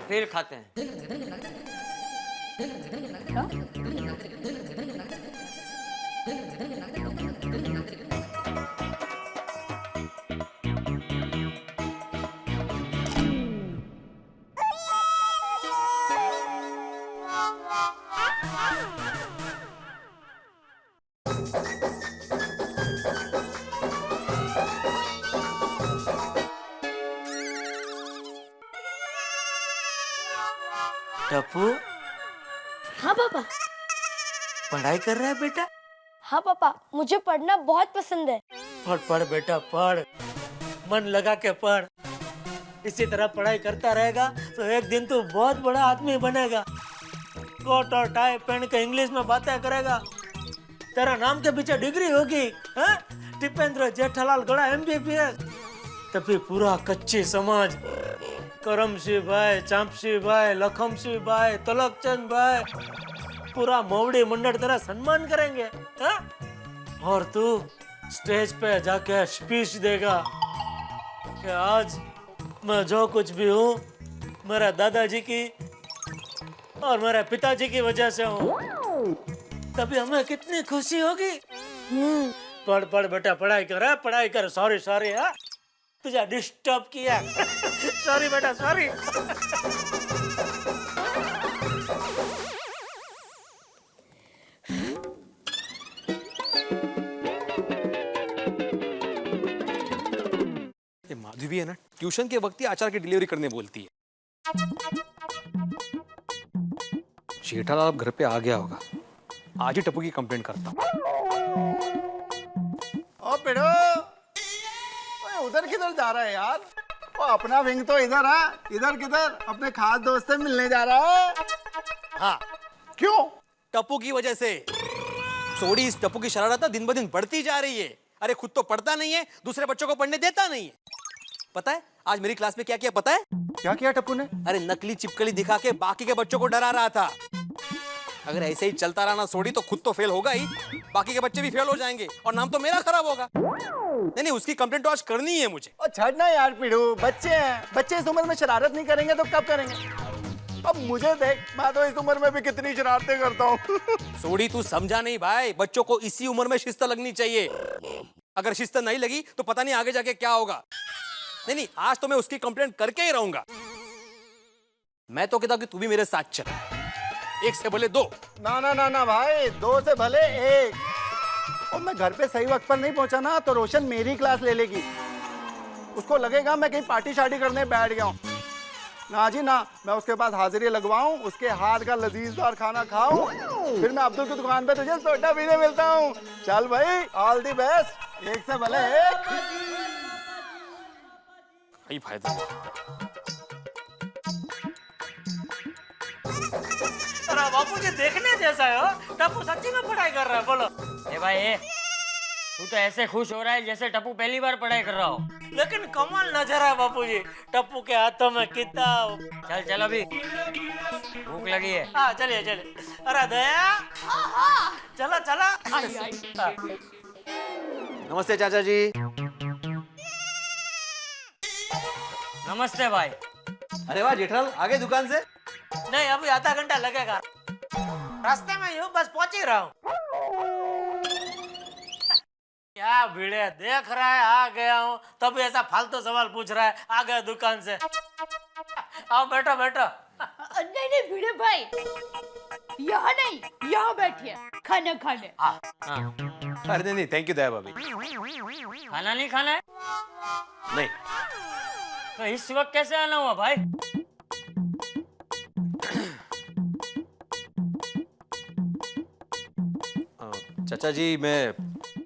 फिर खाते हैं। टप्पू, हाँ पापा। पढ़ाई कर रहा है बेटा? हाँ पापा, मुझे पढ़ना बहुत पसंद है। पढ़ बेटा पढ़, मन लगा के पढ़। इसी तरह पढ़ाई करता रहेगा तो एक दिन तू बहुत बड़ा आदमी बनेगा। कोट और टाई पहन के इंग्लिश में बातें करेगा, तेरा नाम के पीछे डिग्री होगी, हैं? टिपेंद्र जेठालाल गड़ा MBBS। तभी पूरा कच्ची समाज, करमसिंह भाई, चांपसिंह भाई, लखमसिंह भाई, तलकचंद भाई, पूरा मोवड़ी मंडल तेरा सम्मान करेंगे, हैं? और तू स्टेज पे जाके स्पीच देगा कि आज मैं जो कुछ भी हूँ मेरे दादाजी की और मेरे पिताजी की वजह से हूँ। तभी हमें कितनी खुशी होगी। पढ़ बेटा, पढ़ाई कर। सॉरी हाँ, तुझे डिस्टर्ब किया। सॉरी बेटा, सॉरी। ये माधवी है ना, ट्यूशन के वक्त ही आचार की डिलीवरी करने बोलती है। जेठालाल अब घर पे आ गया होगा, आज ही टप्पू की कंप्लेंट करता हूँ। ओ पिड़ो, ओए उधर किधर जा रहा है यार? वो अपना विंग तो इधर है, इधर किधर? अपने खास दोस्त से मिलने जा रहा है। हाँ, क्यों? टप्पू की वजह से। सोडी, इस टप्पू की शरारत दिन ब दिन बढ़ती जा रही है। अरे खुद तो पढ़ता नहीं है, दूसरे बच्चों को पढ़ने देता नहीं है। पता है आज मेरी क्लास में क्या किया? पता है क्या किया टप्पू ने? अरे नकली चिपकली दिखा के बाकी के बच्चों को डरा रहा था। अगर ऐसे ही चलता रहा ना सोडी तो खुद तो फेल होगा ही, बाकी के बच्चे भी फेल हो जाएंगे और नाम तो मेरा खराब होगा। नहीं, उसकी कंप्लेंट तो आज करनी है मुझे। और छड़ना यार पीड़ू, बच्चे हैं, बच्चे इस उम्र में शरारत नहीं करेंगे तो कब करेंगे? अब मुझे देख, मैं तो इस उम्र में भी कितनी शरारतें करता हूँ। सोडी तू समझा नहीं भाई, बच्चों को इसी उम्र में शिस्त लगनी चाहिए। अगर शिस्त नहीं लगी तो पता नहीं आगे जाके क्या होगा। नहीं, आज तो मैं उसकी कंप्लेंट करके ही रहूंगा। मैं तो कहता हूं कि तू भी मेरे साथ चल, एक से भले दो। ना ना ना ना भाई, दो से भले एक। और मैं घर पे सही वक्त पर नहीं पहुंचा ना तो रोशन मेरी क्लास ले लेगी। उसको लगेगा मैं कहीं पार्टी शार्टी करने बैठ गया हूँ। ना जी ना, मैं उसके पास हाजिरी लगवाऊं, उसके हाथ का लजीजदार खाना खाऊं, फिर मैं अब्दुल की दुकान पे तुझे सोडा पीने मिलता हूँ। चल भाई, ऑल दी बेस्ट, एक से भले एक। कई फायदा। अरे बापूजी देखने जैसा है हो, टप्पू सच्ची में पढ़ाई कर रहा है। बोलो ए भाई तू तो ऐसे खुश हो रहा है जैसे टप्पू पहली बार पढ़ाई कर रहा हो। लेकिन कमाल नजर है बापूजी, टप्पू के हाथों में किताब। चल चल अभी भूख लगी है। हाँ चलिए चलिए। अरे दया, चला चला। हाँ। नमस्ते चाचा जी। नमस्ते भाई। अरे वाह जेठालाल, आ गए दुकान से? नहीं, अभी आधा घंटा लगेगा, रास्ते में यूं बस पहुंच ही रहा हूँ। क्या भिड़े देख रहा है, आ गया हूँ तभी ऐसा फालतू सवाल पूछ रहा है। आ गया दुकान से। आओ बैठो बैठो। नहीं नहीं भिड़े भाई, यहाँ नहीं, यहाँ बैठिए खाना खाने। अरे नहीं, थैंक यू दया भाभी। खाना नहीं खाना है? नहीं। तो इस वक्त कैसे आना हुआ भाई? चाचा जी, मैं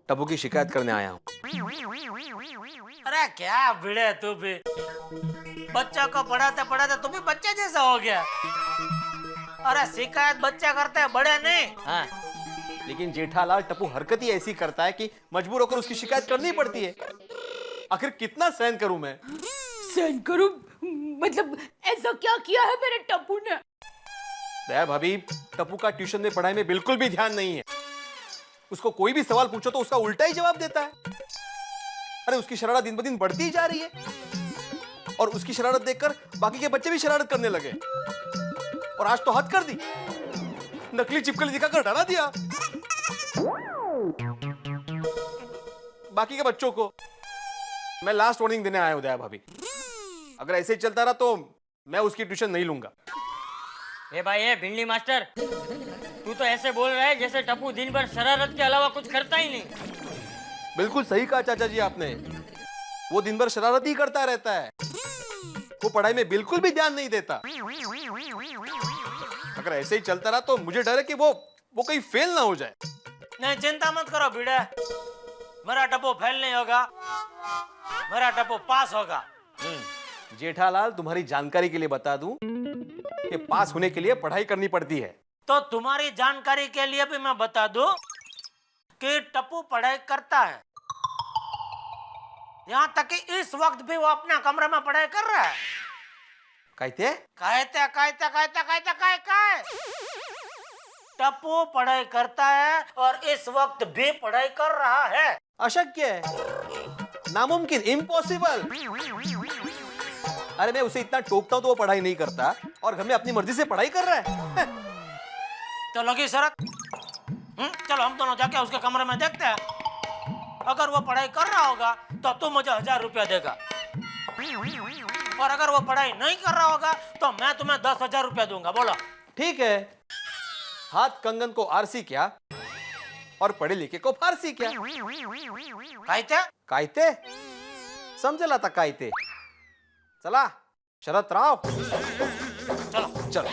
टप्पू की शिकायत करने आया हूँ। अरे क्या भिड़े तू भी, बच्चा को पढ़ाते पढ़ाते तू भी बच्चे जैसा हो गया। अरे शिकायत बच्चा करते हैं, बड़े नहीं। हाँ, लेकिन जेठालाल टप्पू हरकत ही ऐसी करता है कि मजबूर होकर उसकी शिकायत करनी पड़ती है। आखिर कितना सहन करूं मैं? सहन करूं मतलब ऐसा क्या किया है मेरे टप्पू ने? दया भाभी, टप्पू का ट्यूशन में पढ़ाई में बिल्कुल भी ध्यान नहीं है। उसको कोई भी सवाल पूछो तो उसका उल्टा ही जवाब देता है। अरे उसकी शरारत दिन ब दिन बढ़ती ही जा रही है और उसकी शरारत देखकर बाकी के बच्चे भी शरारत करने लगे। और आज तो हद कर दी, नकली चिपकली दिखाकर डरा दिया बाकी के बच्चों को। मैं लास्ट वार्निंग देने आया हूं दया भाभी, अगर ऐसे ही चलता रहा तो मैं उसकी ट्यूशन नहीं लूंगा। ए भाई ए भिंडी मास्टर, तू तो ऐसे बोल रहा है जैसे टप्पू दिन भर शरारत के अलावा कुछ करता ही नहीं। बिल्कुल सही कहा चाचा जी आपने, वो दिन भर शरारत ही करता रहता है, वो पढ़ाई में बिल्कुल भी ध्यान नहीं देता। अगर ऐसे ही चलता रहा तो मुझे डर है कि वो कहीं फेल ना हो जाए। नहीं चिंता मत करो भिड़े, मेरा टप्पू फेल नहीं होगा, मेरा टप्पू पास होगा। जेठालाल, तुम्हारी जानकारी के लिए बता दूं कि पास होने के लिए पढ़ाई करनी पड़ती है। तो तुम्हारी जानकारी के लिए भी मैं बता दूं कि टप्पू पढ़ाई करता है, यहाँ तक कि इस वक्त भी वो अपना कमरे में पढ़ाई कर रहा है। कहते टप्पू पढ़ाई करता है और इस वक्त भी पढ़ाई कर रहा है। अशक्य है, नामुमकिन, इम्पॉसिबल। अरे मैं उसे इतना टोकता हूं तो वो पढ़ाई नहीं करता और घर में अपनी मर्जी से पढ़ाई कर रहा है। तो लगी शरत, चलो हम दोनों जाके उसके कमरे में देखते हैं। अगर वो पढ़ाई कर रहा होगा तो तू मुझे 1000 रुपया देगा, और अगर वो पढ़ाई नहीं कर रहा होगा तो मैं तुम्हें 10,000 रुपया दूंगा। बोलो ठीक है। हाथ कंगन को आरसी क्या और पढ़े लिखे को फारसी क्या? कायते समझला था कायते। चला शरत राव, चलो चलो।